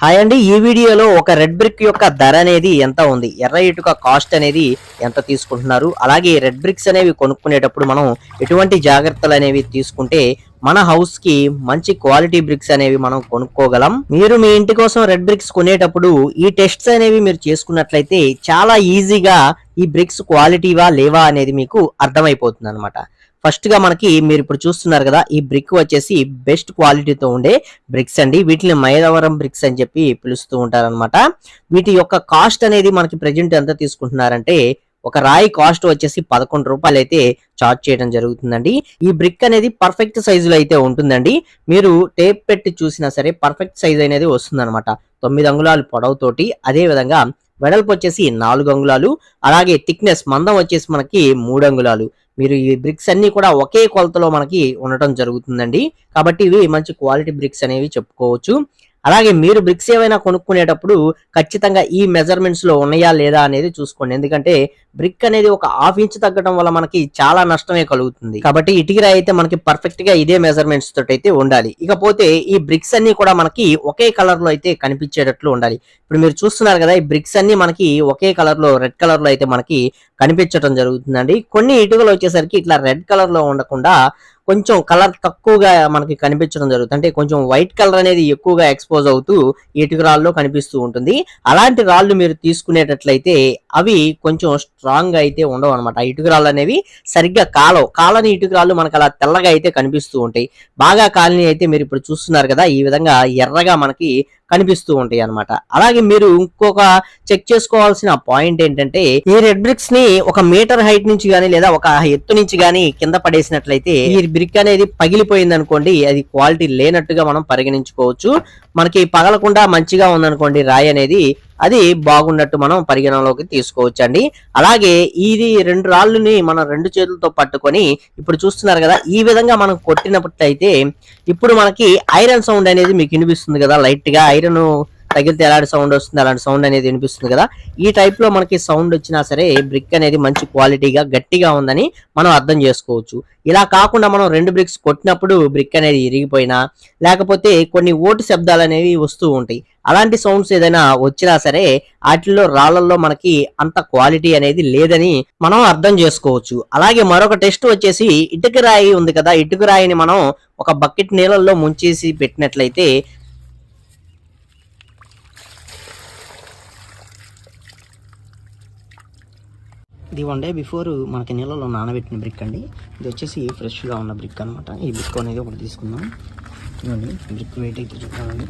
Hi అండి. ఈ వీడియోలో ఒక రెడ్ బ్రిక్ యొక్క ధర అనేది ఎంత ఉంది, ఎర్ర ఇటుక కాస్ట్ అనేది ఎంత తీసుకుంటున్నారు, అలాగే రెడ్ బ్రిక్స్ అనేవి కొనుక్కునేటప్పుడు మనం ఎటువంటి జాగ్రత్తలు అనేవి తీసుకుంటే మన హౌస్ కి మంచి క్వాలిటీ బ్రిక్స్ అనేవి మనం కొనుక్కోగలం. మీరు మీ ఇంటి కోసం రెడ్ బ్రిక్స్ కొనేటప్పుడు ఈ టెస్ట్స్ అనేవి మీరు చేసుకున్నట్లయితే చాలా ఈజీగా ఈ బ్రిక్స్ క్వాలిటీవా లేవా అనేది మీకు అర్థమైపోతుంది అనమాట. ఫస్ట్ గా మనకి మీరు ఇప్పుడు చూస్తున్నారు కదా, ఈ బ్రిక్ వచ్చేసి బెస్ట్ క్వాలిటీతో ఉండే బ్రిక్స్ అండి. వీటిని మైలవరం బ్రిక్స్ అని చెప్పి పిలుస్తూ ఉంటారనమాట. వీటి యొక్క కాస్ట్ అనేది మనకి ప్రెజెంట్ ఎంత తీసుకుంటున్నారంటే, ఒక రాయి కాస్ట్ వచ్చేసి 11 రూపాయలు అయితే చార్జ్ చేయడం జరుగుతుందండి. ఈ బ్రిక్ అనేది పర్ఫెక్ట్ సైజులో అయితే ఉంటుందండి. మీరు టేప్ పెట్టి చూసినా సరే పర్ఫెక్ట్ సైజ్ అనేది వస్తుంది అనమాట. 9 అంగుళాలు పొడవుతోటి, అదే విధంగా వెడల్పు వచ్చేసి 4 అంగుళాలు, అలాగే థిక్నెస్ మందం వచ్చేసి మనకి 3 అంగుళాలు. మీరు ఈ బ్రిక్స్ అన్ని కూడా ఒకే కొలతలో మనకి ఉండటం జరుగుతుందండి. కాబట్టి ఇవి మంచి క్వాలిటీ బ్రిక్స్ అనేవి చెప్పుకోవచ్చు. అలాగే మీరు బ్రిక్స్ ఏవైనా కొనుక్కునేటప్పుడు ఖచ్చితంగా ఈ మెజర్మెంట్స్ లో ఉన్నాయా లేదా అనేది చూసుకోండి. ఎందుకంటే బ్రిక్ అనేది ఒక హాఫ్ ఇంచ్ తగ్గడం వల్ల మనకి చాలా నష్టమే కలుగుతుంది. కాబట్టి ఇటుకరాయి అయితే మనకి పర్ఫెక్ట్ గా ఇదే మెజర్మెంట్స్ తోటి అయితే ఉండాలి. ఇకపోతే ఈ బ్రిక్స్ అన్ని కూడా మనకి ఒకే కలర్ లో అయితే కనిపించేటట్లు ఉండాలి. ఇప్పుడు మీరు చూస్తున్నారు కదా, ఈ బ్రిక్స్ అన్ని మనకి ఒకే కలర్ లో, రెడ్ కలర్ లో అయితే మనకి కనిపించడం జరుగుతుందండి. కొన్ని ఇటుకలు వచ్చేసరికి ఇట్లా రెడ్ కలర్ లో ఉండకుండా కొంచెం కలర్ తక్కువగా మనకి కనిపించడం జరుగుతుంది. అంటే కొంచెం వైట్ కలర్ అనేది ఎక్కువగా ఎక్స్పోజ్ అవుతూ ఇటుక రాళ్ళలో కనిపిస్తూ ఉంటుంది. అలాంటి రాళ్ళు మీరు తీసుకునేటట్లయితే అవి కొంచెం స్ట్రాంగ్ గా అయితే ఉండవు అనమాట. ఇటుక రాళ్ళు అనేవి సరిగ్గా కాలని ఇటుక రాళ్ళు మనకు అలా తెల్లగా అయితే కనిపిస్తూ ఉంటాయి. బాగా కాలని అయితే మీరు ఇప్పుడు చూస్తున్నారు కదా, ఈ విధంగా ఎర్రగా మనకి కనిపిస్తూ ఉంటాయి అనమాట. అలాగే మీరు ఇంకొక చెక్ చేసుకోవాల్సిన పాయింట్ ఏంటంటే, ఈ రెడ్ బ్రిక్స్ ని ఒక మీటర్ హైట్ నుంచి గానీ లేదా ఒక ఎత్తు నుంచి గానీ కింద పడేసినట్లయితే ఈ బ్రిక్ అనేది పగిలిపోయింది అనుకోండి, అది క్వాలిటీ లేనట్టుగా మనం పరిగణించుకోవచ్చు. మనకి పగలకుండా మంచిగా ఉందనుకోండి రాయి అనేది, అది బాగున్నట్టు మనం పరిగణనలోకి తీసుకోవచ్చు అండి. అలాగే ఇది 2 రాళ్ళని మనం 2 చేతులతో పట్టుకొని ఇప్పుడు చూస్తున్నారు కదా, ఈ విధంగా మనం కొట్టినట్లయితే ఇప్పుడు మనకి ఐరన్ సౌండ్ అనేది మీకు వినిపిస్తుంది కదా, లైట్ గా ఐరన్ తగిలితే ఎలాంటి సౌండ్ వస్తుంది అలాంటి సౌండ్ అనేది వినిపిస్తుంది కదా. ఈ టైప్ లో మనకి సౌండ్ వచ్చినా సరే బ్రిక్ అనేది మంచి క్వాలిటీగా గట్టిగా ఉందని మనం అర్థం చేసుకోవచ్చు. ఇలా కాకుండా మనం 2 బ్రిక్స్ కొట్టినప్పుడు బ్రిక్ అనేది ఇరిగిపోయినా, లేకపోతే కొన్ని ఓటు శబ్దాలు అనేవి వస్తూ ఉంటాయి. అలాంటి సౌండ్స్ ఏదైనా వచ్చినా సరే వాటిల్లో రాళ్లలో మనకి అంత క్వాలిటీ అనేది లేదని మనం అర్థం చేసుకోవచ్చు. అలాగే మరొక టెస్ట్ వచ్చేసి ఇటుక రాయి ఉంది కదా, ఇటుక రాయిని మనం ఒక బకెట్ నీళ్ళల్లో ముంచేసి పెట్టినట్లయితే ఇది 1 డే బిఫోర్ మనకి నీళ్ళలో నానబెట్టిన బ్రిక్ అండి. ఇది వచ్చేసి ఫ్రెష్గా ఉన్న బ్రిక్ అనమాట. ఈ బ్రిక్ అనేది ఒకటి తీసుకుందాం. ఇవ్వండి బ్రిక్ వెయిట్ అయితే చూడాలండి.